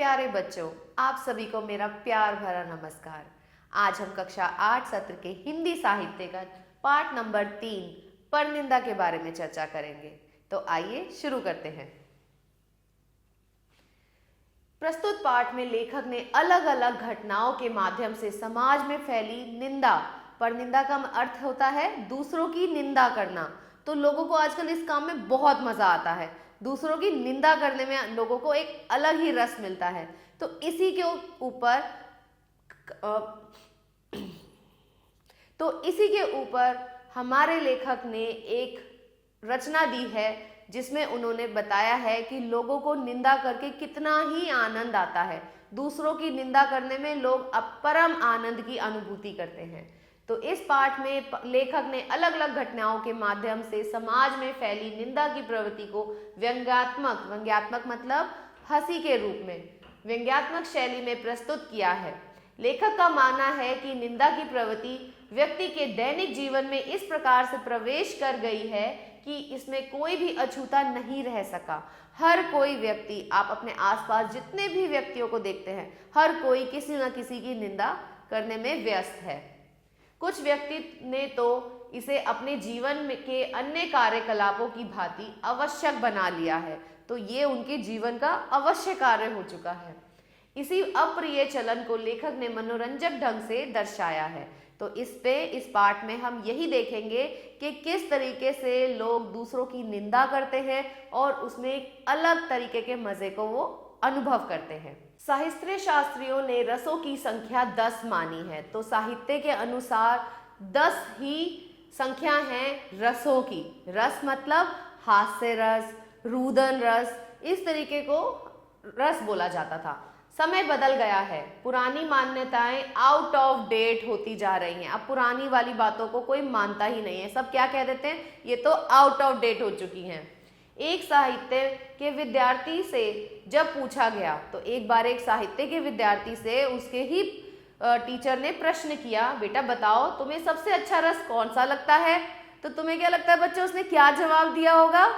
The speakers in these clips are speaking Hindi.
प्यारे बच्चों, आप सभी को मेरा प्यार भरा नमस्कार। आज हम कक्षा 8 सत्र के हिंदी साहित्य का पाठ नंबर 3 परनिंदा के बारे में चर्चा करेंगे। तो आइए शुरू करते हैं। प्रस्तुत पाठ में लेखक ने अलग अलग घटनाओं के माध्यम से समाज में फैली निंदा, परनिंदा का अर्थ होता है दूसरों की निंदा करना। तो लोगों को आजकल इस काम में बहुत मजा आता है। दूसरों की निंदा करने में लोगों को एक अलग ही रस मिलता है। तो इसी के ऊपर हमारे लेखक ने एक रचना दी है, जिसमें उन्होंने बताया है कि लोगों को निंदा करके कितना ही आनंद आता है। दूसरों की निंदा करने में लोग परम आनंद की अनुभूति करते हैं। तो इस पाठ में लेखक ने अलग अलग घटनाओं के माध्यम से समाज में फैली निंदा की प्रवृत्ति को व्यंग्यात्मक मतलब हंसी के रूप में व्यंग्यात्मक शैली में प्रस्तुत किया है। लेखक का मानना है कि निंदा की प्रवृत्ति व्यक्ति के दैनिक जीवन में इस प्रकार से प्रवेश कर गई है कि इसमें कोई भी अछूता नहीं रह सका। हर कोई व्यक्ति, आप अपने आसपास जितने भी व्यक्तियों को देखते हैं, हर कोई किसी न किसी की निंदा करने में व्यस्त है। कुछ व्यक्ति ने तो इसे अपने जीवन में के अन्य कार्यकलापों की भांति आवश्यक बना लिया है। तो ये उनके जीवन का अवश्य कार्य हो चुका है। इसी अप्रिय चलन को लेखक ने मनोरंजक ढंग से दर्शाया है। तो इस पाठ में हम यही देखेंगे कि किस तरीके से लोग दूसरों की निंदा करते हैं और उसमें एक अलग तरीके के मजे को वो अनुभव करते हैं। साहित्य शास्त्रियों ने रसों की संख्या 10 मानी है। तो साहित्य के अनुसार 10 ही संख्या है रसों की। रस मतलब हास्य रस, रुदन रस, इस तरीके को रस बोला जाता था। समय बदल गया है, पुरानी मान्यताएं आउट ऑफ डेट होती जा रही हैं। अब पुरानी वाली बातों को कोई मानता ही नहीं है। सब क्या कह देते हैं, ये तो आउट ऑफ डेट हो चुकी हैं। एक साहित्य के विद्यार्थी से जब पूछा गया, तो एक बार एक साहित्य के विद्यार्थी से उसके ही टीचर ने प्रश्न किया, बेटा बताओ तुम्हें सबसे अच्छा रस कौन सा लगता है। तो तुम्हें क्या लगता है बच्चों, उसने क्या जवाब दिया होगा?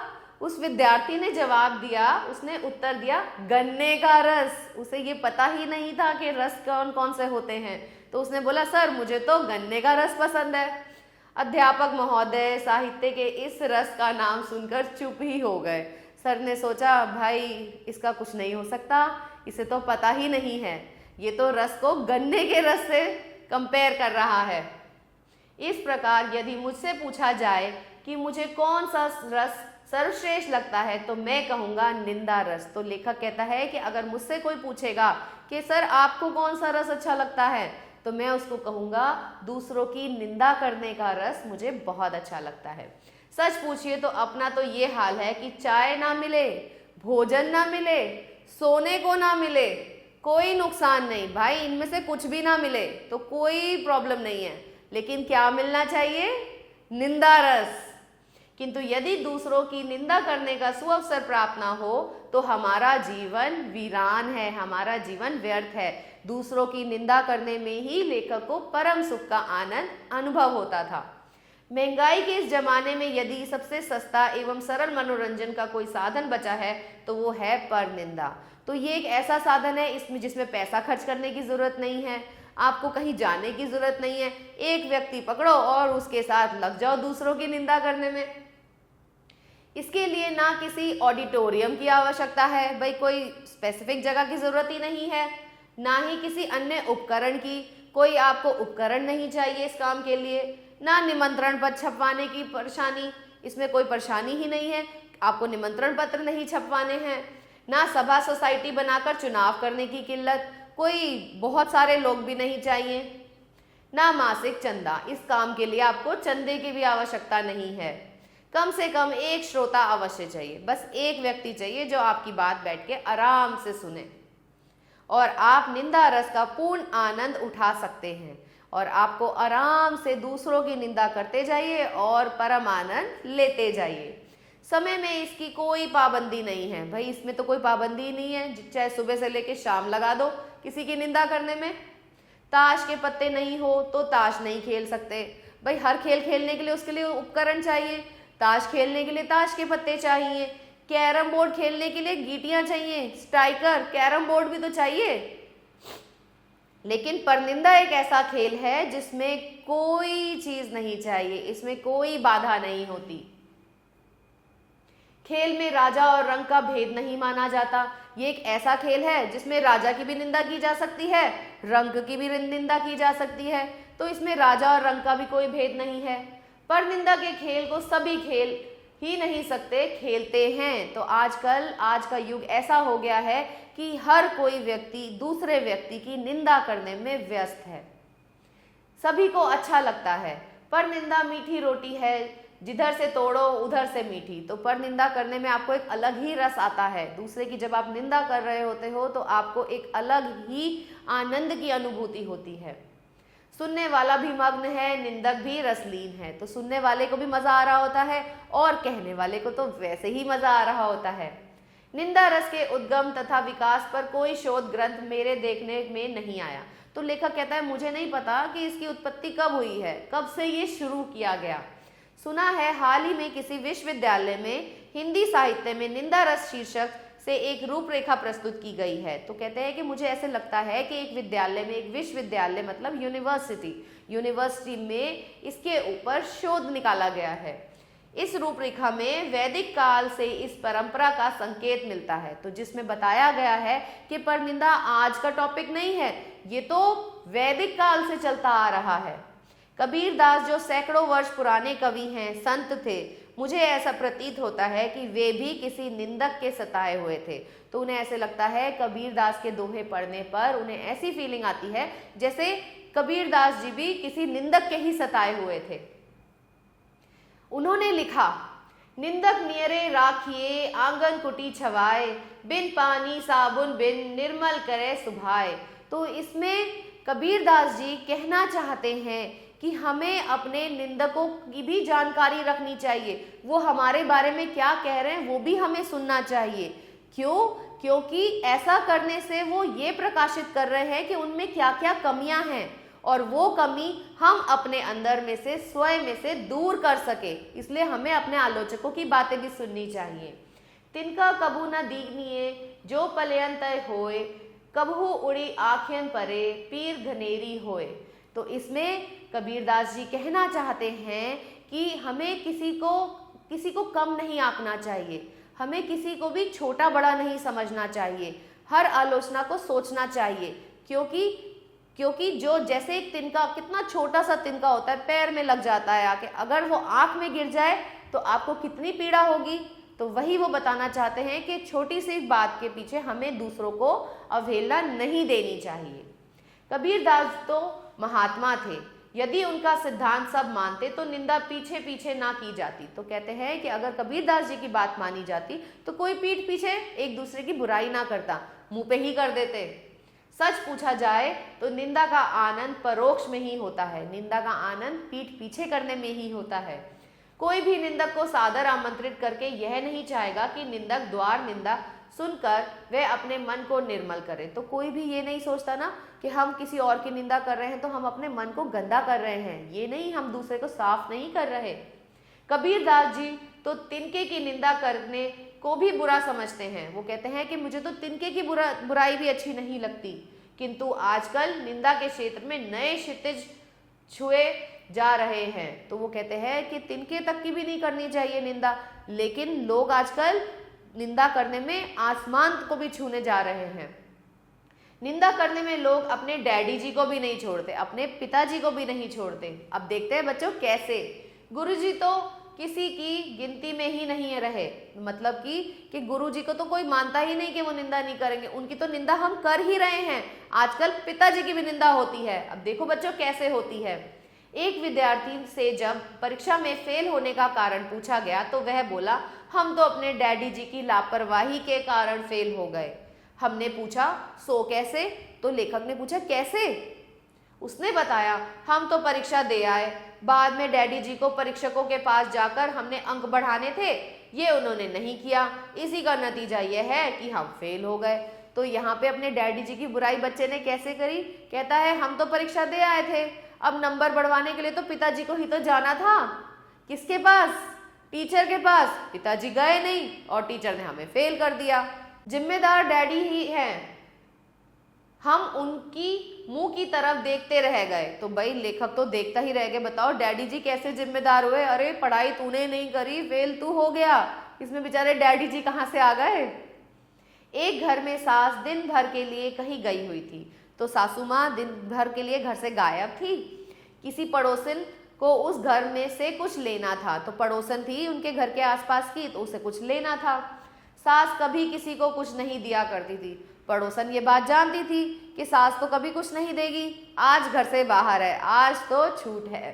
उस विद्यार्थी ने जवाब दिया, उसने उत्तर दिया गन्ने का रस। उसे ये पता ही नहीं था कि रस कौन कौन से होते हैं। तो उसने बोला सर मुझे तो गन्ने का रस पसंद है। अध्यापक महोदय साहित्य के इस रस का नाम सुनकर चुप ही हो गए। सर ने सोचा भाई इसका कुछ नहीं हो सकता, इसे तो पता ही नहीं है, ये तो रस को गन्ने के रस से कंपेयर कर रहा है। इस प्रकार यदि मुझसे पूछा जाए कि मुझे कौन सा रस सर्वश्रेष्ठ लगता है तो मैं कहूँगा निंदा रस। तो लेखक कहता है कि अगर मुझसे कोई पूछेगा कि सर आपको कौन सा रस अच्छा लगता है, तो मैं उसको कहूँगा दूसरों की निंदा करने का रस मुझे बहुत अच्छा लगता है। सच पूछिए तो अपना तो ये हाल है कि चाय ना मिले, भोजन ना मिले, सोने को ना मिले, कोई नुकसान नहीं भाई, इनमें से कुछ भी ना मिले तो कोई प्रॉब्लम नहीं है। लेकिन क्या मिलना चाहिए? निंदा रस। किंतु यदि दूसरों की निंदा करने का सुअवसर प्राप्त ना हो तो हमारा जीवन वीरान है, हमारा जीवन व्यर्थ है। दूसरों की निंदा करने में ही लेखक को परम सुख का आनंद अनुभव होता था। महंगाई के इस जमाने में यदि सबसे सस्ता एवं सरल मनोरंजन का कोई साधन बचा है तो वो है परनिंदा। तो ये एक ऐसा साधन है जिसमें पैसा खर्च करने की जरूरत नहीं है, आपको कहीं जाने की जरूरत नहीं है। एक व्यक्ति पकड़ो और उसके साथ लग जाओ दूसरों की निंदा करने में। इसके लिए ना किसी ऑडिटोरियम की आवश्यकता है, भाई कोई स्पेसिफिक जगह की जरूरत ही नहीं है, ना ही किसी अन्य उपकरण की, कोई आपको उपकरण नहीं चाहिए इस काम के लिए, ना निमंत्रण पत्र छपवाने की परेशानी, इसमें कोई परेशानी ही नहीं है, आपको निमंत्रण पत्र नहीं छपवाने हैं, ना सभा सोसाइटी बनाकर चुनाव करने की किल्लत, कोई बहुत सारे लोग भी नहीं चाहिए, ना मासिक चंदा, इस काम के लिए आपको चंदे की भी आवश्यकता नहीं है। कम से कम एक श्रोता अवश्य चाहिए, बस एक व्यक्ति चाहिए जो आपकी बात बैठ के आराम से सुने और आप निंदा रस का पूर्ण आनंद उठा सकते हैं। और आपको आराम से दूसरों की निंदा करते जाइए और परम आनंद लेते जाइए। समय में इसकी कोई पाबंदी नहीं है, भाई इसमें तो कोई पाबंदी ही नहीं है, चाहे सुबह से लेकर शाम लगा दो किसी की निंदा करने में। ताश के पत्ते नहीं हो तो ताश नहीं खेल सकते, भाई हर खेल खेलने के लिए उसके लिए उपकरण चाहिए, ताश खेलने के लिए ताश के पत्ते चाहिए, कैरम बोर्ड खेलने के लिए गीटियां चाहिए, स्ट्राइकर, कैरम बोर्ड भी तो चाहिए। लेकिन परनिंदा एक ऐसा खेल है जिसमें कोई चीज नहीं चाहिए, इसमें कोई बाधा नहीं होती। खेल में राजा और रंग का भेद नहीं माना जाता। ये एक ऐसा खेल है जिसमें राजा की भी निंदा की जा सकती है, रंग की भी निंदा की जा सकती है, तो इसमें राजा और रंग का भी कोई भेद नहीं है। परनिंदा के खेल को सभी खेल ही नहीं सकते खेलते हैं। तो आजकल आज का युग ऐसा हो गया है कि हर कोई व्यक्ति दूसरे व्यक्ति की निंदा करने में व्यस्त है। सभी को अच्छा लगता है। परनिंदा मीठी रोटी है, जिधर से तोड़ो उधर से मीठी। तो परनिंदा करने में आपको एक अलग ही रस आता है। दूसरे की जब आप निंदा कर रहे होते हो तो आपको एक अलग ही आनंद की अनुभूति होती है। सुनने वाला भी मग्न है, निंदक भी रसलीन है। तो सुनने वाले को भी मजा आ रहा होता है और कहने वाले को तो वैसे ही मजा आ रहा होता है। निंदा रस के उद्गम तथा विकास पर कोई शोध ग्रंथ मेरे देखने में नहीं आया। तो लेखक कहता है मुझे नहीं पता कि इसकी उत्पत्ति कब हुई है, कब से ये शुरू किया गया। सुना है हाल ही में किसी विश्वविद्यालय में हिंदी साहित्य में निंदा रस शीर्षक से एक रूपरेखा प्रस्तुत की गई है। तो कहते हैं कि मुझे ऐसे लगता है कि एक विद्यालय में, एक विश्वविद्यालय मतलब यूनिवर्सिटी में इसके ऊपर शोध निकाला गया है। इस रूपरेखा में वैदिक काल से इस परंपरा का संकेत मिलता है। तो जिसमें बताया गया है कि परनिंदा आज का टॉपिक नहीं है, ये तो वैदिक काल से चलता आ रहा है। कबीर दास जो सैकड़ों वर्ष पुराने कवि हैं, संत थे, मुझे ऐसा प्रतीत होता है कि वे भी किसी निंदक के सताए हुए थे। तो उन्हें ऐसे लगता है कबीर दास के दोहे पढ़ने पर उन्हें ऐसी फीलिंग आती है जैसे कबीर दास जी भी किसी निंदक के ही सताए हुए थे। उन्होंने लिखा, निंदक नियरे राखिए आंगन कुटी छवाए, बिन पानी साबुन बिन निर्मल करे सुभाए। तो इसमें कबीर दास जी कहना चाहते हैं कि हमें अपने निंदकों की भी जानकारी रखनी चाहिए। वो हमारे बारे में क्या कह रहे हैं वो भी हमें सुनना चाहिए। क्यों? क्योंकि ऐसा करने से वो ये प्रकाशित कर रहे हैं कि उनमें क्या क्या कमियां हैं और वो कमी हम अपने अंदर में से, स्वयं में से दूर कर सके। इसलिए हमें अपने आलोचकों की बातें भी सुननी चाहिए। तिनका कबू न दीगनिए जो पलयन तय होए, कबहू उड़ी आँखें परे पीर घनेरी होए। तो इसमें कबीरदास जी कहना चाहते हैं कि हमें किसी को कम नहीं आंकना चाहिए, हमें किसी को भी छोटा बड़ा नहीं समझना चाहिए, हर आलोचना को सोचना चाहिए। क्योंकि जो जैसे एक तिनका, कितना छोटा सा तिनका होता है, पैर में लग जाता है आके, अगर वो आंख में गिर जाए तो आपको कितनी पीड़ा होगी। तो वही वो बताना चाहते हैं कि छोटी सी बात के पीछे हमें दूसरों को अवहेलना नहीं देनी चाहिए। कबीरदास तो महात्मा थे, यदि उनका सिद्धांत सब मानते तो निंदा पीछे पीछे ना की जाती। तो कहते हैं कि अगर कबीरदास जी की बात मानी जाती तो कोई पीठ पीछे एक दूसरे की बुराई ना करता, मुंह पे ही कर देते। सच पूछा जाए तो निंदा का आनंद परोक्ष में ही होता है, निंदा का आनंद पीठ पीछे करने में ही होता है। कोई भी निंदक को सादर आमंत्रित करके यह नहीं चाहेगा कि निंदक द्वार निंदा सुनकर वह अपने मन को निर्मल करे। तो कोई भी ये नहीं सोचता ना कि हम किसी और की निंदा कर रहे हैं तो हम अपने मन को गंदा कर रहे हैं, ये नहीं, हम दूसरे को साफ नहीं कर रहे। कबीरदास जी तो तिनके की निंदा करने को भी बुरा समझते हैं। वो कहते हैं कि मुझे तो तिनके की बुराई भी अच्छी नहीं लगती, किंतु आजकल निंदा के क्षेत्र में नए क्षितिज छुए जा रहे हैं। तो वो कहते हैं कि तिनके तक की भी नहीं करनी चाहिए निंदा, लेकिन लोग आजकल निंदा करने में आसमान को भी छूने जा रहे हैं। निंदा करने में लोग अपने डैडी जी को भी नहीं छोड़ते, अपने पिताजी को भी नहीं छोड़ते। अब देखते हैं बच्चों कैसे। गुरुजी तो किसी की गिनती में ही नहीं रहे, मतलब कि गुरुजी को तो कोई मानता ही नहीं कि वो निंदा नहीं करेंगे, उनकी तो निंदा हम कर ही रहे हैं। आजकल पिताजी की भी निंदा होती है। अब देखो बच्चों कैसे होती है। एक विद्यार्थी से जब परीक्षा में फेल होने का कारण पूछा गया तो वह बोला, हम तो अपने डैडी जी की लापरवाही के कारण फेल हो गए। हमने पूछा, सो कैसे? तो लेखक ने पूछा कैसे? उसने बताया, हम तो परीक्षा दे आए, बाद में डैडी जी को परीक्षकों के पास जाकर हमने अंक बढ़ाने थे, ये उन्होंने नहीं किया, इसी का नतीजा यह है कि हम फेल हो गए। तो यहाँ पे अपने डैडी जी की बुराई बच्चे ने कैसे करी? कहता है हम तो परीक्षा दे आए थे, अब नंबर बढ़वाने के लिए तो पिताजी को ही तो जाना था। किसके पास? टीचर के पास पिताजी गए नहीं और टीचर ने हमें फेल कर दिया। जिम्मेदार डैडी ही हैं। हम उनकी मुंह की तरफ देखते रह गए। तो भाई लेखक तो देखता ही रह गए। बताओ डैडी जी कैसे जिम्मेदार हुए? अरे पढ़ाई तूने नहीं करी, फेल तू हो गया। इसमें बेचारे डैडी जी कहाँ से आ गए। एक घर में सास दिन भर के लिए कहीं गई हुई थी। तो सासू माँ दिन भर के लिए घर से गायब थी। किसी पड़ोसन को उस घर में से कुछ लेना था। तो पड़ोसन थी उनके घर के आसपास की, तो उसे कुछ लेना था। सास कभी किसी को कुछ नहीं दिया करती थी। पड़ोसन ये बात जानती थी कि सास तो कभी कुछ नहीं देगी, आज घर से बाहर है, आज तो छूट है।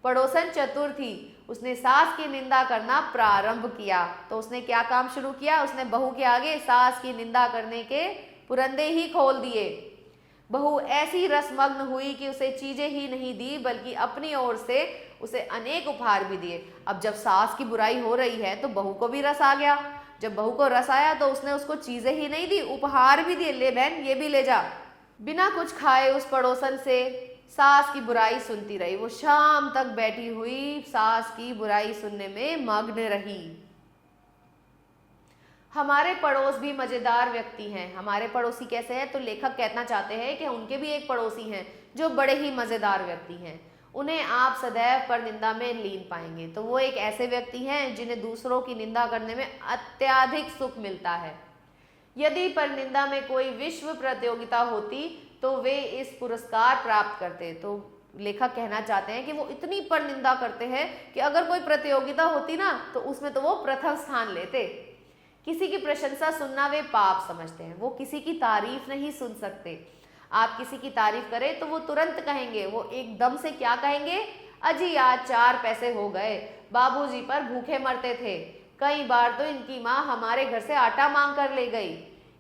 पड़ोसन चतुर थी, उसने सास की निंदा करना प्रारंभ किया। तो उसने क्या काम शुरू किया? उसने बहू के आगे सास की निंदा करने के पुरंदे ही खोल दिए। बहू ऐसी रसमग्न हुई कि उसे चीजें ही नहीं दी बल्कि अपनी ओर से उसे अनेक उपहार भी दिए। अब जब सास की बुराई हो रही है तो बहू को भी रस आ गया। जब बहू को रस आया तो उसने उसको चीजें ही नहीं दी, उपहार भी दिए। ले बहन ये भी ले जा। बिना कुछ खाए उस पड़ोसन से सास की बुराई सुनती रही। वो शाम तक बैठी हुई सास की बुराई सुनने में मग्न रही। हमारे पड़ोस भी मजेदार व्यक्ति हैं। हमारे पड़ोसी कैसे हैं? तो लेखक कहना चाहते हैं कि उनके भी एक पड़ोसी हैं जो बड़े ही मजेदार व्यक्ति हैं। उन्हें आप सदैव परनिंदा में लीन पाएंगे। तो वो एक ऐसे व्यक्ति हैं जिन्हें दूसरों की निंदा करने में अत्यधिक सुख मिलता है। यदि परनिंदा में कोई विश्व प्रतियोगिता होती तो वे इस पुरस्कार प्राप्त करते। तो लेखक कहना चाहते हैं कि वो इतनी परनिंदा करते हैं कि अगर कोई प्रतियोगिता होती ना तो उसमें तो वो प्रथम स्थान लेते। किसी की प्रशंसा सुनना वे पाप समझते हैं। वो किसी की तारीफ नहीं सुन सकते। आप किसी की तारीफ करें तो वो तुरंत कहेंगे, वो एकदम से क्या कहेंगे? अजी आज 4 पैसे हो गए, बाबूजी पर भूखे मरते थे, कई बार तो इनकी माँ हमारे घर से आटा मांग कर ले गई,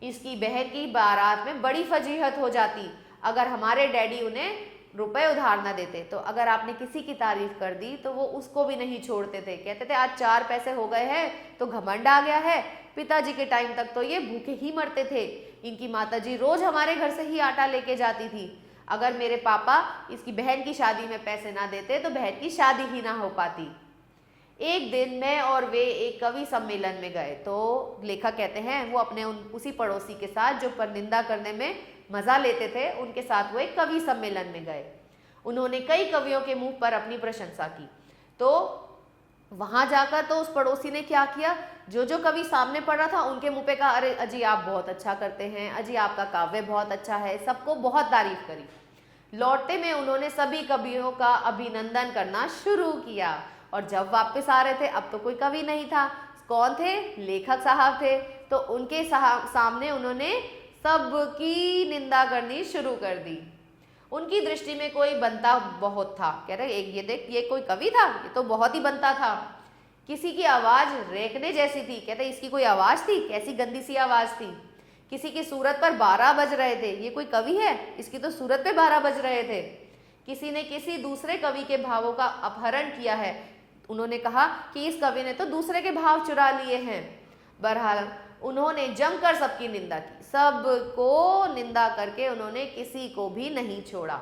इसकी बहन की बारात में बड़ी फजीहत हो जाती अगर हमारे डैडी उन्हें रुपए उधार ना देते। तो अगर आपने किसी की तारीफ कर दी तो वो उसको भी नहीं छोड़ते थे। कहते थे आज 4 पैसे हो गए हैं तो घमंड आ गया है, पिताजी के टाइम तक तो ये भूखे ही मरते थे, इनकी माताजी रोज हमारे घर से ही आटा लेके जाती थी, अगर मेरे पापा इसकी बहन की शादी में पैसे ना देते तो बहन की शादी ही ना हो पाती। एक दिन मैं और वे एक कवि सम्मेलन में गए। तो लेखक कहते हैं वो अपने उसी पड़ोसी के साथ जो परनिंदा करने में मजा लेते थे उनके साथ वो एक कवि सम्मेलन में गए। उन्होंने कई कवियों के मुंह पर अपनी प्रशंसा की। तो वहां जाकर तो उस पड़ोसी ने क्या किया, जो जो कवि सामने पढ़ रहा था उनके मुंह पे कहा, अरे अजी आप बहुत अच्छा करते हैं, अजी आपका काव्य बहुत अच्छा है, सबको बहुत तारीफ करी। लौटते में उन्होंने सभी कवियों का अभिनंदन करना शुरू किया। और जब वापस आ रहे थे अब तो कोई कवि नहीं था। कौन थे? लेखक साहब थे। तो उनके सामने उन्होंने सबकी निंदा करनी शुरू कर दी। उनकी दृष्टि में कोई बनता बहुत था। कह रहे एक ये देख, ये कोई कवि था, ये तो बहुत ही बनता था। किसी की आवाज रेखने जैसी थी। कहते इसकी कोई आवाज थी, कैसी गंदी सी आवाज थी। किसी की सूरत पर 12 बज रहे थे। ये कोई कवि है, इसकी तो सूरत पे 12 बज रहे थे। किसी ने किसी दूसरे कवि के भावों का अपहरण किया है। उन्होंने कहा कि इस कवि ने तो दूसरे के भाव चुरा लिए हैं। बहरहाल उन्होंने जमकर सबकी निंदा की, सबको निंदा करके उन्होंने किसी को भी नहीं छोड़ा।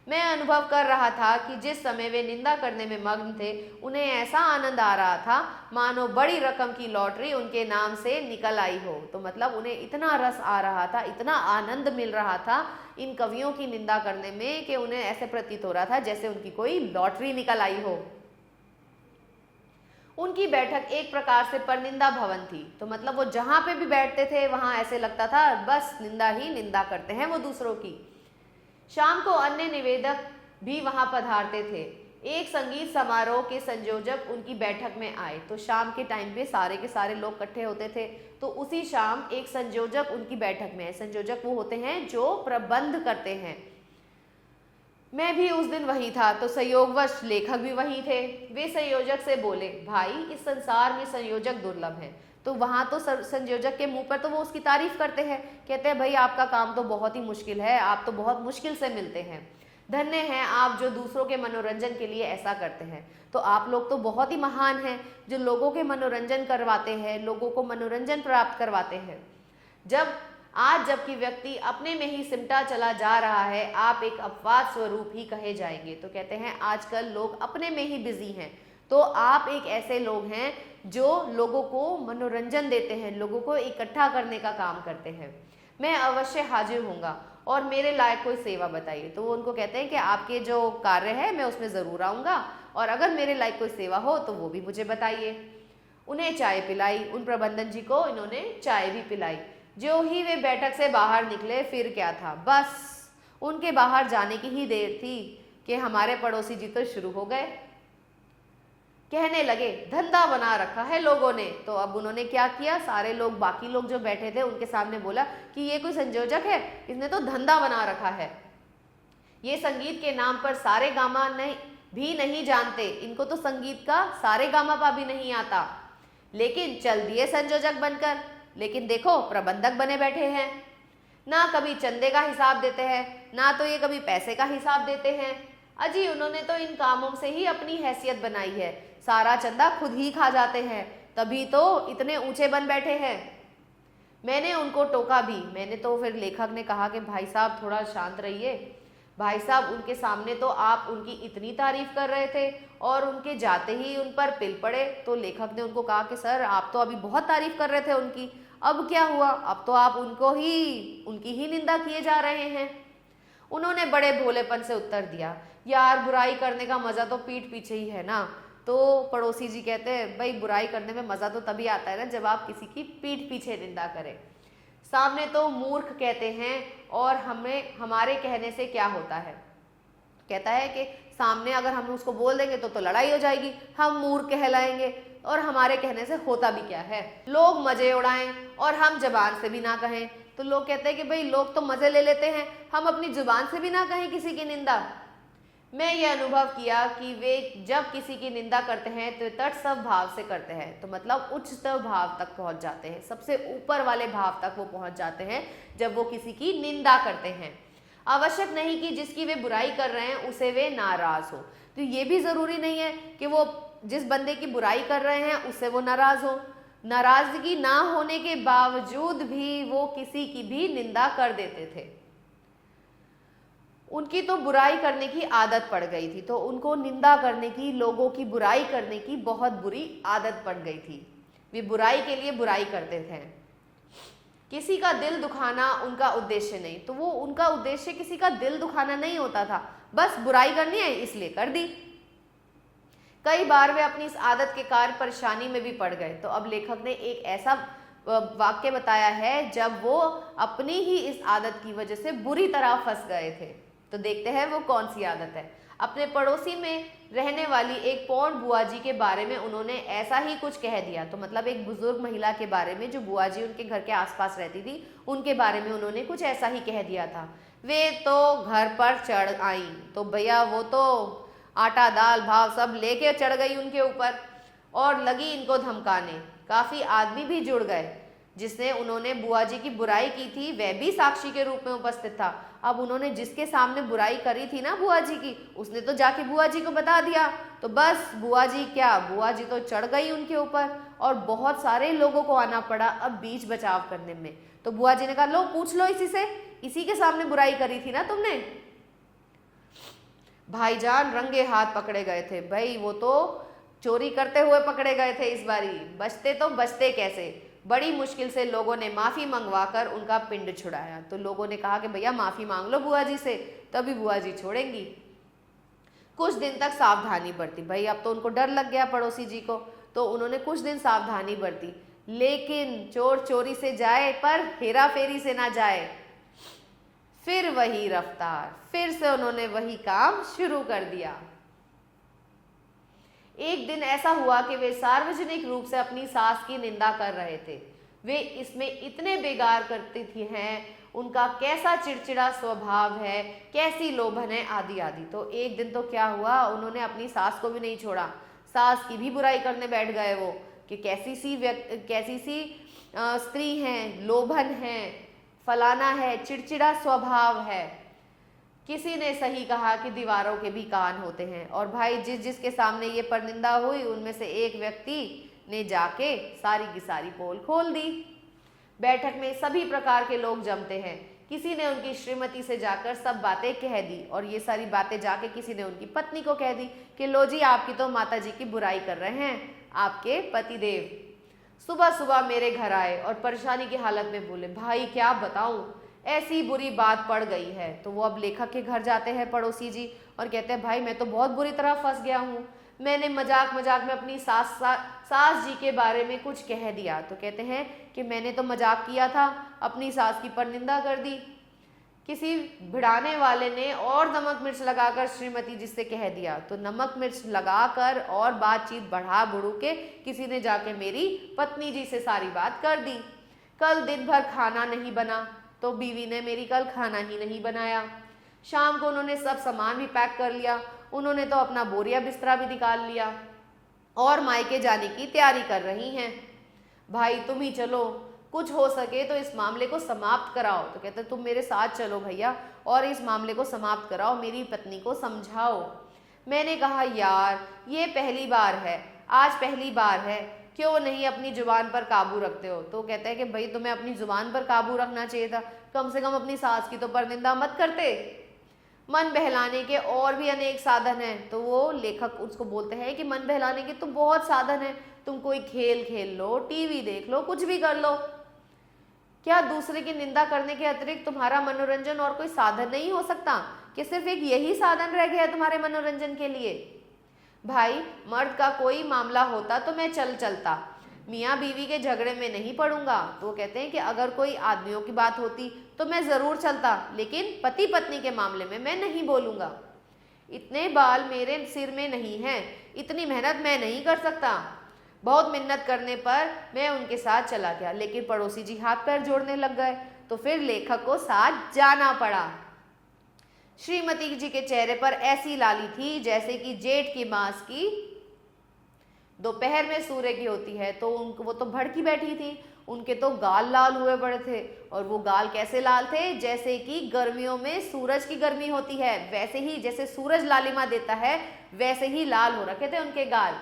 मैं अनुभव कर रहा था कि जिस समय वे निंदा करने में मग्न थे उन्हें ऐसा आनंद आ रहा था मानो बड़ी रकम की लॉटरी उनके नाम से निकल आई हो। तो मतलब उन्हें इतना रस आ रहा था, इतना आनंद मिल रहा था इन कवियों की निंदा करने में कि उन्हें ऐसे प्रतीत हो रहा था जैसे उनकी कोई लॉटरी निकल आई हो। उनकी बैठक एक प्रकार से परनिंदा भवन थी। तो मतलब वो जहां पे भी बैठते थे वहां ऐसे लगता था बस निंदा ही निंदा करते हैं वो दूसरों की। शाम को अन्य निवेदक भी वहां पधारते थे। एक संगीत समारोह के संयोजक उनकी बैठक में आए। तो शाम के टाइम पे सारे के सारे लोग इकट्ठे होते थे। तो उसी शाम एक संयोजक उनकी बैठक में है। संयोजक वो होते हैं जो प्रबंध करते हैं। मैं भी उस दिन वही था। तो संयोगवश लेखक भी वही थे। वे संयोजक से बोले, भाई इस संसार में संयोजक दुर्लभ है। तो वहां तो संयोजक के मुंह पर तो वो उसकी तारीफ करते हैं, कहते हैं भाई आपका काम तो बहुत ही मुश्किल है, आप तो बहुत मुश्किल से मिलते हैं, धन्य हैं आप जो दूसरों के मनोरंजन के लिए ऐसा करते हैं। तो आप लोग तो बहुत ही महान हैं जो लोगों के मनोरंजन करवाते हैं, लोगों को मनोरंजन प्राप्त करवाते हैं। जबकि व्यक्ति अपने में ही सिमटा चला जा रहा है, आप एक अपवाद स्वरूप ही कहे जाएंगे। तो कहते हैं आजकल लोग अपने में ही बिजी हैं, तो आप एक ऐसे लोग हैं जो लोगों को मनोरंजन देते हैं, लोगों को इकट्ठा करने का काम करते हैं। मैं अवश्य हाजिर होऊंगा और मेरे लायक कोई सेवा बताइए। तो वो उनको कहते हैं कि आपके जो कार्य है मैं उसमें ज़रूर आऊँगा, और अगर मेरे लायक कोई सेवा हो तो वो भी मुझे बताइए। उन्हें चाय पिलाई, उन प्रबंधन जी को इन्होंने चाय भी पिलाई। जो ही वे बैठक से बाहर निकले, फिर क्या था, बस उनके बाहर जाने की ही देर थी कि हमारे पड़ोसी जी तो शुरू हो गए, कहने लगे धंधा बना रखा है लोगों ने। तो अब उन्होंने क्या किया, सारे लोग, बाकी लोग जो बैठे थे उनके सामने बोला कि ये कोई संयोजक है, इसने तो धंधा बना रखा है। ये संगीत के नाम पर सारे गामा भी नहीं जानते, इनको तो संगीत का सारे गामा पा भी नहीं आता, लेकिन चल दिए संयोजक बनकर। लेकिन देखो प्रबंधक बने बैठे हैं, ना कभी चंदे का हिसाब देते हैं, ना तो ये कभी पैसे का हिसाब देते हैं। अजी उन्होंने तो इन कामों से ही अपनी हैसियत बनाई है, सारा चंदा खुद ही खा जाते हैं, तभी तो इतने ऊंचे बन बैठे हैं। मैंने उनको टोका भी। मैंने तो फिर लेखक ने कहा कि भाई साहब थोड़ा शांत रहिए। भाई साहब उनके सामने तो आप उनकी इतनी तारीफ कर रहे थे और उनके जाते ही उन पर पिल पड़े। तो लेखक ने उनको कहा कि सर आप तो अभी बहुत तारीफ कर रहे थे उनकी, अब क्या हुआ, अब तो आप उनकी ही निंदा किए जा रहे हैं। उन्होंने बड़े भोलेपन से उत्तर दिया, यार बुराई करने का मजा तो पीठ पीछे ही है ना। तो पड़ोसी जी कहते हैं भाई बुराई करने में मजा तो तभी आता है ना जब आप किसी की पीठ पीछे निंदा करें। सामने तो मूर्ख कहते हैं और हमें हमारे कहने से क्या होता है। कहता है कि सामने अगर हम उसको बोल देंगे तो लड़ाई हो जाएगी, हम मूर्ख कहलाएंगे, और हमारे कहने से होता भी क्या है, लोग मजे उड़ाएं और हम जबान से भी ना कहें। तो लोग कहते हैं कि भाई लोग तो मजे ले लेते हैं, हम अपनी जुबान से भी ना कहें किसी की निंदा। मैं ये अनुभव किया कि वे जब किसी की निंदा करते हैं तो तटस्थ भाव से करते हैं, तो मतलब उच्चतर भाव तक पहुंच जाते हैं, सबसे ऊपर वाले भाव तक वो पहुंच जाते हैं जब वो किसी की निंदा करते हैं। आवश्यक नहीं कि जिसकी वे बुराई कर रहे हैं उसे वे नाराज हो। तो ये भी जरूरी नहीं है कि वो जिस बंदे की बुराई कर रहे हैं उससे वो नाराज हो। नाराजगी ना होने के बावजूद भी वो किसी की भी निंदा कर देते थे। उनकी तो बुराई करने की आदत पड़ गई थी, तो उनको निंदा करने की, लोगों की बुराई करने की बहुत बुरी आदत पड़ गई थी। वे बुराई के लिए बुराई करते थे, किसी का दिल दुखाना उनका उद्देश्य नहीं। तो वो उनका उद्देश्य किसी का दिल दुखाना नहीं होता था, बस बुराई करनी है इसलिए कर दी। कई बार वे अपनी इस आदत के कारण परेशानी में भी पड़ गए। तो अब लेखक ने एक ऐसा वाक्य बताया है जब वो अपनी ही इस आदत की वजह से बुरी तरह फंस गए थे। तो देखते हैं वो कौन सी आदत है। अपने पड़ोसी में रहने वाली एक पौंड बुआ जी के बारे में उन्होंने ऐसा ही कुछ कह दिया। तो मतलब एक बुजुर्ग महिला के बारे में जो बुआ जी उनके घर के आसपास रहती थी, उनके बारे में उन्होंने कुछ ऐसा ही कह दिया था। वे तो घर पर चढ़ आई, तो भैया वो तो आटा दाल भाव सब लेके चढ़ गई उनके ऊपर और लगी इनको धमकाने। काफी आदमी भी जुड़ गए। जिसने उन्होंने बुआ जी की बुराई की थी वह भी साक्षी के रूप में उपस्थित था। अब उन्होंने जिसके सामने बुराई करी थी ना बुआ जी की, उसने तो जाके बुआ जी को बता दिया। तो बस बुआ जी तो चढ़ गई उनके ऊपर और बहुत सारे लोगों को आना पड़ा अब बीच बचाव करने में। तो बुआ जी ने कहा लो पूछ लो इसी से, इसी के सामने बुराई करी थी ना तुमने। भाईजान रंगे हाथ पकड़े गए थे। भाई वो तो चोरी करते हुए पकड़े गए थे इस बारी, बचते तो बचते कैसे। बड़ी मुश्किल से लोगों ने माफी मंगवाकर उनका पिंड छुड़ाया। तो लोगों ने कहा कि भैया माफी मांग लो बुआ जी से, तभी बुआ जी छोड़ेंगी। कुछ दिन तक सावधानी बरती। भाई अब तो उनको डर लग गया पड़ोसी जी को, तो उन्होंने कुछ दिन सावधानी बरती। लेकिन चोर चोरी से जाए पर हेरा फेरी से ना जाए। फिर वही रफ्तार, फिर से उन्होंने वही काम शुरू कर दिया। एक दिन ऐसा हुआ कि वे सार्वजनिक रूप से अपनी सास की निंदा कर रहे थे। वे इसमें इतने बेगार करती थी हैं, उनका कैसा चिड़चिड़ा स्वभाव है, कैसी लोभन है, आदि आदि। तो एक दिन तो क्या हुआ, उन्होंने अपनी सास को भी नहीं छोड़ा, सास की भी बुराई करने बैठ गए वो कि कैसी सी स्त्री हैं, लोभन हैं, फलाना है, चिड़चिड़ा स्वभाव है। किसी ने सही कहा कि दीवारों के भी कान होते हैं। और भाई जिसके सामने ये परनिंदा हुई उनमें से एक व्यक्ति ने जाके सारी की सारी पोल खोल दी। बैठक में सभी प्रकार के लोग जमते हैं, किसी ने उनकी श्रीमती से जाकर सब बातें कह दी और ये सारी बातें जाके किसी ने उनकी पत्नी को कह दी कि लो जी, आपकी तो माता जी की बुराई कर रहे हैं आपके पतिदेव। सुबह सुबह मेरे घर आए और परेशानी की हालत में बोले, भाई क्या बताऊं, ऐसी बुरी बात पड़ गई है। तो वो अब लेखक के घर जाते हैं पड़ोसी जी और कहते हैं, भाई मैं तो बहुत बुरी तरह फंस गया हूँ, मैंने मजाक मजाक में अपनी सास जी के बारे में कुछ कह दिया। तो कहते हैं कि मैंने तो मजाक किया था, अपनी सास की परनिंदा कर दी। किसी भिड़ाने वाले ने और नमक मिर्च लगाकर श्रीमती जी से कह दिया, तो नमक मिर्च लगाकर और बातचीत बढ़ा बढ़ू के किसी ने जाके मेरी पत्नी जी से सारी बात कर दी। कल दिन भर खाना नहीं बना, तो बीवी ने मेरी कल खाना ही नहीं बनाया। शाम को उन्होंने सब सामान भी पैक कर लिया, उन्होंने तो अपना बोरिया बिस्तरा भी निकाल लिया और मायके जाने की तैयारी कर रही हैं। भाई तुम ही चलो, कुछ हो सके तो इस मामले को समाप्त कराओ। तो कहते तुम मेरे साथ चलो भैया और इस मामले को समाप्त कराओ, मेरी पत्नी को समझाओ। मैंने कहा यार ये पहली बार है, आज पहली बार है, क्यों नहीं अपनी जुबान पर काबू रखते हो। तो कहते हैं कि भाई तुम्हें अपनी जुबान पर काबू रखना चाहिए था, कम से कम अपनी सास की तो परनिंदा मत करते। मन बहलाने के और भी अनेक साधन हैं। तो वो लेखक उसको बोलते हैं कि मन बहलाने के तो बहुत साधन हैं, तुम कोई खेल खेल लो, टीवी देख लो, कुछ भी कर लो। क्या दूसरे की निंदा करने के अतिरिक्त तुम्हारा मनोरंजन और कोई साधन नहीं हो सकता? कि सिर्फ एक यही साधन रह गया है तुम्हारे मनोरंजन के लिए? भाई मर्द का कोई मामला होता तो मैं चलता, मियाँ बीवी के झगड़े में नहीं पड़ूंगा। तो वो कहते हैं कि अगर कोई आदमियों की बात होती तो मैं जरूर चलता, लेकिन पति पत्नी के मामले में मैं नहीं बोलूंगा। इतने बाल मेरे सिर में नहीं हैं, इतनी मेहनत मैं नहीं कर सकता। बहुत मिन्नत करने पर मैं उनके साथ चला गया, लेकिन पड़ोसी जी हाथ पैर जोड़ने लग गए, तो फिर लेखक को साथ जाना पड़ा। श्रीमती जी के चेहरे पर ऐसी लाली थी जैसे कि जेठ के मास की दोपहर में सूर्य की होती है। तो वो तो भड़की बैठी थी, उनके तो गाल लाल हुए पड़े थे। और वो गाल कैसे लाल थे? जैसे कि गर्मियों में सूरज की गर्मी होती है, वैसे ही जैसे सूरज लालिमा देता है वैसे ही लाल हो रखे थे उनके गाल।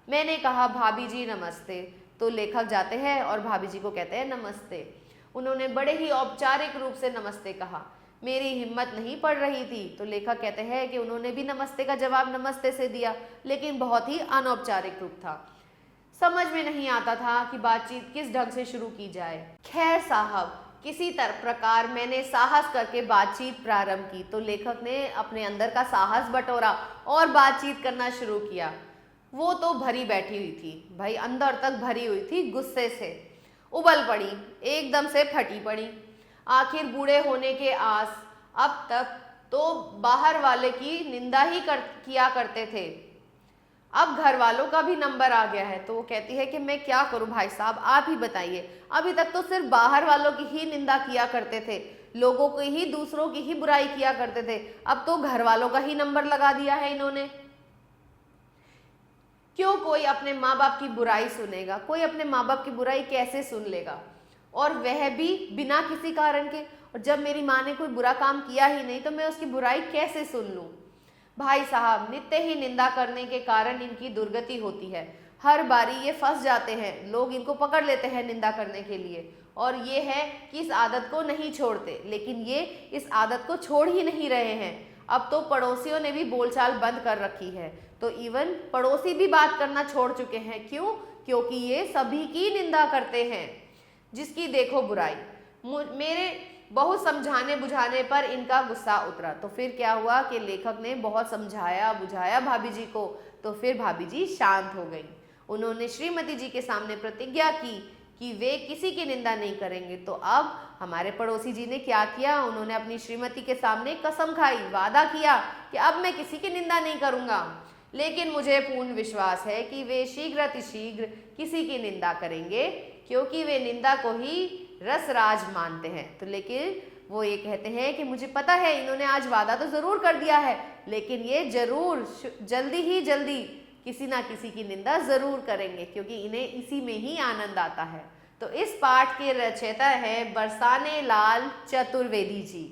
मैंने कहा भाभी जी नमस्ते। तो लेखक जाते हैं और भाभी जी को कहते हैं नमस्ते। उन्होंने बड़े ही औपचारिक रूप से नमस्ते कहा। मेरी हिम्मत नहीं पड़ रही थी। तो लेखक कहते हैं कि उन्होंने भी नमस्ते का जवाब नमस्ते से दिया, लेकिन बहुत ही अनौपचारिक रूप था। समझ में नहीं आता था कि बातचीत किस ढंग से शुरू की जाए। खैर साहब, किसी प्रकार मैंने साहस करके बातचीत प्रारंभ की। तो लेखक ने अपने अंदर का साहस बटोरा और बातचीत करना शुरू किया। वो तो भरी बैठी हुई थी भाई, अंदर तक भरी हुई थी, गुस्से से उबल पड़ी, एकदम से फटी पड़ी। आखिर बूढ़े होने के आस, अब तक तो बाहर वाले की निंदा ही किया करते थे, अब घर वालों का भी नंबर आ गया है। तो वो कहती है कि मैं क्या करूं भाई साहब, आप ही बताइए। अभी तक तो सिर्फ बाहर वालों की ही निंदा किया करते थे, लोगों की ही, दूसरों की ही बुराई किया करते थे, अब तो घर वालों का ही नंबर लगा दिया है इन्होंने। क्यों कोई अपने माँ बाप की बुराई सुनेगा? कोई अपने माँ बाप की बुराई कैसे सुन लेगा? और वह भी बिना किसी कारण के। और जब मेरी माँ ने कोई बुरा काम किया ही नहीं तो मैं उसकी बुराई कैसे सुन लूं? भाई साहब, नित्य ही निंदा करने के कारण इनकी दुर्गति होती है। हर बारी ये फंस जाते हैं, लोग इनको पकड़ लेते हैं निंदा करने के लिए। और ये है कि इस आदत को नहीं छोड़ते, लेकिन ये इस आदत को छोड़ ही नहीं रहे हैं। अब तो पड़ोसियों ने भी बोलचाल बंद कर रखी है, तो इवन पड़ोसी भी बात करना छोड़ चुके हैं। क्यों? क्योंकि ये सभी की निंदा करते हैं, जिसकी देखो बुराई। मेरे बहुत समझाने बुझाने पर इनका गुस्सा उतरा। तो फिर क्या हुआ कि लेखक ने बहुत समझाया बुझाया भाभी जी को, तो फिर भाभी जी शांत हो गई। उन्होंने श्रीमती जी के सामने प्रतिज्ञा की कि वे किसी की निंदा नहीं करेंगे। तो अब हमारे पड़ोसी जी ने क्या किया? उन्होंने अपनी श्रीमती के सामने कसम खाई, वादा किया कि अब मैं किसी की निंदा नहीं करूंगा, लेकिन मुझे पूर्ण विश्वास है कि वे शीघ्रातिशीघ्र किसी की निंदा करेंगे, क्योंकि वे निंदा को ही रसराज मानते हैं। तो लेकिन वो ये कहते हैं कि मुझे पता है इन्होंने आज वादा तो जरूर कर दिया है, लेकिन ये जरूर जल्दी ही जल्दी किसी ना किसी की निंदा जरूर करेंगे, क्योंकि इन्हें इसी में ही आनंद आता है। तो इस पाठ के रचयिता है बरसाने लाल चतुर्वेदी जी।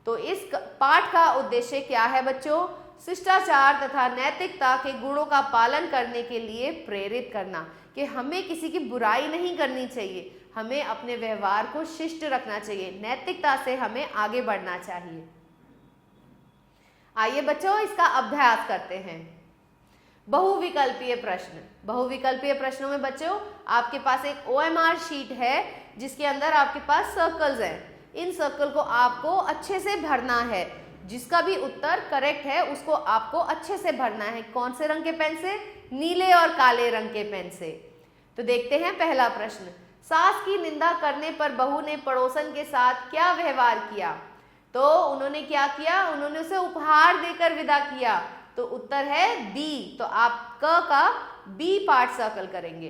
तो इस पाठ का उद्देश्य क्या है बच्चों? शिष्टाचार तथा नैतिकता के गुणों का पालन करने के लिए प्रेरित करना, कि हमें किसी की बुराई नहीं करनी चाहिए, हमें अपने व्यवहार को शिष्ट रखना चाहिए, नैतिकता से हमें आगे बढ़ना चाहिए। आइए बच्चों इसका अभ्यास करते हैं। बहुविकल्पीय प्रश्न। बहुविकल्पीय प्रश्नों में बच्चों आपके पास एक OMR शीट है जिसके अंदर आपके पास सर्कल्स हैं। इन सर्कल को आपको अच्छे से भरना है। जिसका भी उत्तर करेक्ट है उसको आपको अच्छे से भरना है। कौन से रंग के पेन से? नीले और काले रंग के पेन से। तो देखते हैं पहला प्रश्न। सास की निंदा करने पर बहू ने पड़ोसन के साथ क्या व्यवहार किया? तो उन्होंने क्या किया? उन्होंने उसे उपहार देकर विदा किया। तो उत्तर है बी। तो आप क का बी पार्ट सर्कल करेंगे।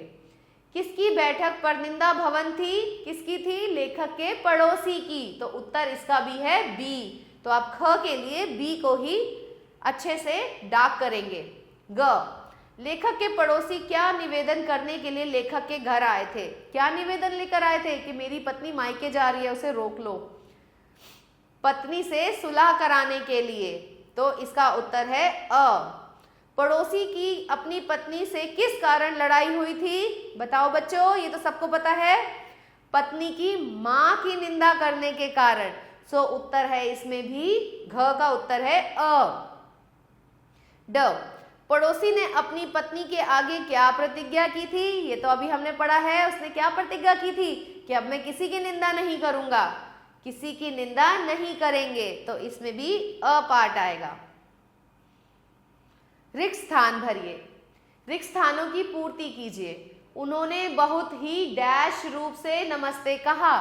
किसकी बैठक पर निंदा भवन थी? किसकी थी? लेखक के पड़ोसी की। तो उत्तर इसका भी है बी। तो आप ख के लिए बी को ही अच्छे से डार्क करेंगे। ग, लेखक के पड़ोसी क्या निवेदन करने के लिए लेखक के घर आए थे? क्या निवेदन लेकर आए थे? कि मेरी पत्नी मायके जा रही है, उसे रोक लो। पत्नी से सुलह कराने के लिए। तो इसका उत्तर है अ। पड़ोसी की अपनी पत्नी से किस कारण लड़ाई हुई थी? बताओ बच्चों, ये तो सबको पता है, पत्नी की मां की निंदा करने के कारण। सो उत्तर है इसमें भी घ का उत्तर है अ। ड, पड़ोसी ने अपनी पत्नी के आगे क्या प्रतिज्ञा की थी? ये तो अभी हमने पढ़ा है। उसने क्या प्रतिज्ञा की थी? कि अब मैं किसी की निंदा नहीं करूंगा, किसी की निंदा नहीं करेंगे। तो इसमें भी अ पार्ट आएगा। रिक्त स्थान भरिए। रिक्त स्थानों की पूर्ति कीजिए। उन्होंने बहुत ही डैश रूप से नमस्ते कहा।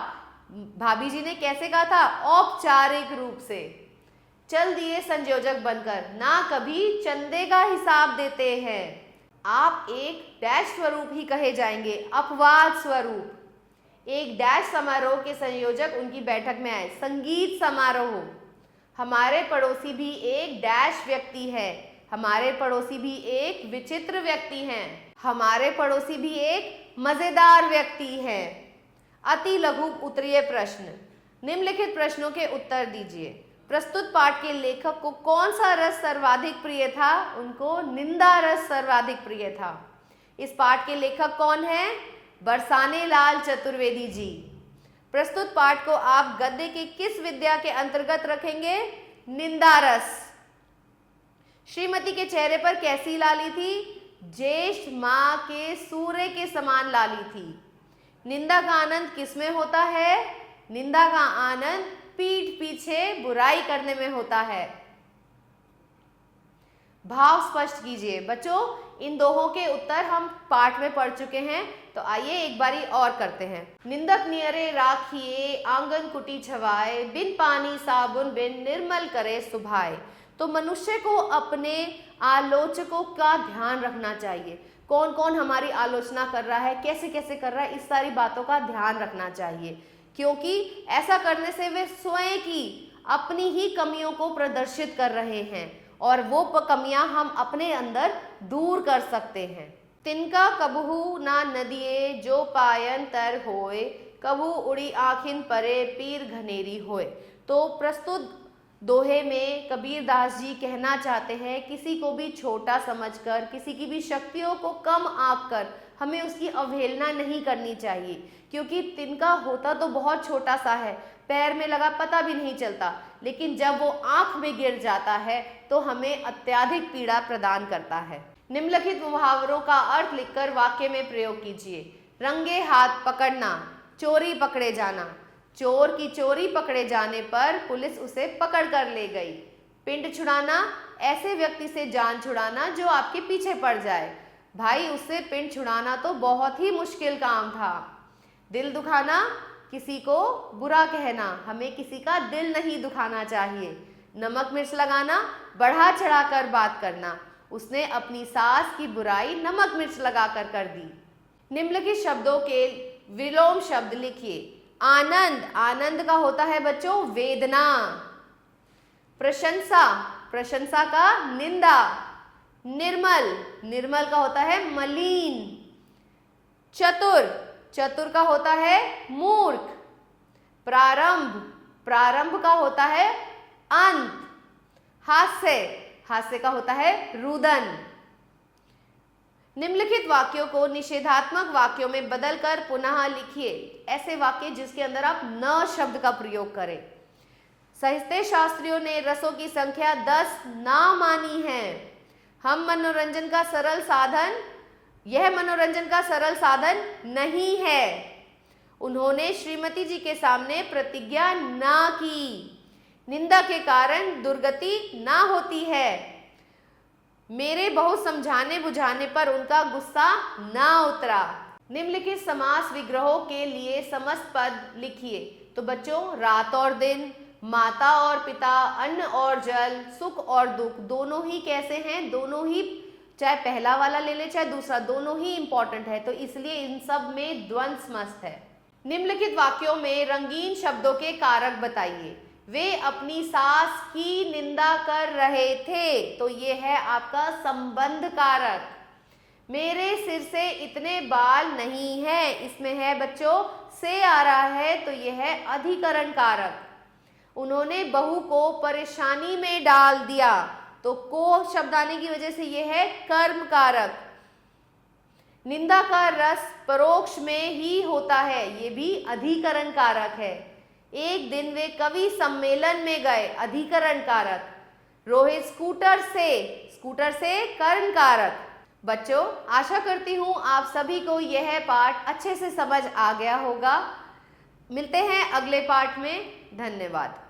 भाभी जी ने कैसे कहा था? औपचारिक रूप से। चल दिए संयोजक बनकर, ना कभी चंदे का हिसाब देते हैं। आप एक डैश स्वरूप ही कहे जाएंगे, अपवाद स्वरूप। एक डैश समारोह के संयोजक उनकी बैठक में आए, संगीत समारोह। हमारे पड़ोसी भी एक डैश व्यक्ति है। हमारे पड़ोसी भी एक विचित्र व्यक्ति हैं। हमारे पड़ोसी भी एक मजेदार व्यक्ति हैं। अति लघु उत्तरीय प्रश्न। निम्नलिखित प्रश्नों के उत्तर दीजिए। प्रस्तुत पाठ के लेखक को कौन सा रस सर्वाधिक प्रिय था? उनको निंदा रस सर्वाधिक प्रिय था। इस पाठ के लेखक कौन है? बरसाने लाल चतुर्वेदी जी। प्रस्तुत पाठ को आप गद्य के किस विद्या के अंतर्गत रखेंगे? निंदा रस। श्रीमती के चेहरे पर कैसी लाली थी? ज्येष्ठ मां के सूर्य के समान लाली थी। निंदा का आनंद किसमें होता है? निंदा का आनंद पीठ पीछे बुराई करने में होता है। भाव स्पष्ट कीजिए। बच्चों इन दोहों के उत्तर हम पाठ में पढ़ चुके हैं, तो आइए एक बारी और करते हैं। निंदक नियरे राखिए, आंगन कुटी छवाए, बिन पानी साबुन बिन निर्मल करे सुभाए। तो मनुष्य को अपने आलोचकों का ध्यान रखना चाहिए। कौन कौन हमारी आलोचना कर रहा है, कैसे कैसे कर रहा है, इस सारी बातों का ध्यान रखना चाहिए, क्योंकि ऐसा करने से वे स्वयं की अपनी ही कमियों को प्रदर्शित कर रहे हैं और वो कमियां हम अपने अंदर दूर कर सकते हैं। तिनका कबहू ना नदिए, जो पायन तर होए, कबू उड़ी आखिन परे, पीर घनेरी होए। तो प्रस्तुत दोहे में कबीर दास जी कहना चाहते हैं, किसी को भी छोटा समझकर, किसी की भी शक्तियों को कम आंककर हमें उसकी अवहेलना नहीं करनी चाहिए, क्योंकि तिनका होता तो बहुत छोटा सा है, पैर में लगा पता भी नहीं चलता, लेकिन जब वो आंख में गिर जाता है तो हमें अत्यधिक पीड़ा प्रदान करता है। निम्नलिखित मुहावरों का अर्थ लिखकर वाक्य में प्रयोग कीजिए। रंगे हाथ पकड़ना, चोरी पकड़े जाना। चोर की चोरी पकड़े जाने पर पुलिस उसे पकड़ कर ले गई। पिंड छुड़ाना, ऐसे व्यक्ति से जान छुड़ाना जो आपके पीछे पड़ जाए। भाई उससे पिंड छुड़ाना तो बहुत ही मुश्किल काम था। दिल दुखाना, किसी को बुरा कहना, हमें किसी का दिल नहीं दुखाना चाहिए। नमक मिर्च लगाना, बढ़ा चढ़ा कर बात करना, उसने अपनी सास की बुराई नमक मिर्च लगाकर कर दी। निम्नलिखित शब्दों के विलोम शब्द लिखिए। आनंद, आनंद का होता है बच्चों वेदना। प्रशंसा, प्रशंसा का निंदा। निर्मल, निर्मल का होता है मलिन। चतुर, चतुर का होता है मूर्ख। प्रारंभ, प्रारंभ का होता है अंत। हास्य, हास्य का होता है रुदन। निम्नलिखित वाक्यों को निषेधात्मक वाक्यों में बदलकर पुनः लिखिए। ऐसे वाक्य जिसके अंदर आप न शब्द का प्रयोग करें। साहित्य शास्त्रियों ने रसों की संख्या 10 ना मानी है। हम मनोरंजन का सरल साधन, यह मनोरंजन का सरल साधन नहीं है। उन्होंने श्रीमती जी के सामने प्रतिज्ञा ना की। निंदा के कारण दुर्गति ना होती है। मेरे बहुत समझाने बुझाने पर उनका गुस्सा ना उतरा। निम्नलिखित समास विग्रहों के लिए समस्त पद लिखिए। तो बच्चों, रात और दिन, माता और पिता, अन्न और जल, सुख और दुख, दोनों ही कैसे हैं? दोनों ही, चाहे पहला वाला ले ले चाहे दूसरा, दोनों ही इंपॉर्टेंट है, तो इसलिए इन सब में द्वंद समस्त है। निम्नलिखित वाक्यों में रंगीन शब्दों के कारक बताइए। वे अपनी सास की निंदा कर रहे थे, तो ये है आपका संबंध कारक। मेरे सिर से इतने बाल नहीं है, इसमें है बच्चों से आ रहा है, तो ये है अधिकरण कारक। उन्होंने बहू को परेशानी में डाल दिया, तो को शब्द आने की वजह से ये है कर्म कारक। निंदा का रस परोक्ष में ही होता है, ये भी अधिकरण कारक है। एक दिन वे कवि सम्मेलन में गए, अधिकरण कारक। रोहित स्कूटर से कर्ण कारक। बच्चों, आशा करती हूँ आप सभी को यह पाठ अच्छे से समझ आ गया होगा। मिलते हैं अगले पाठ में। धन्यवाद।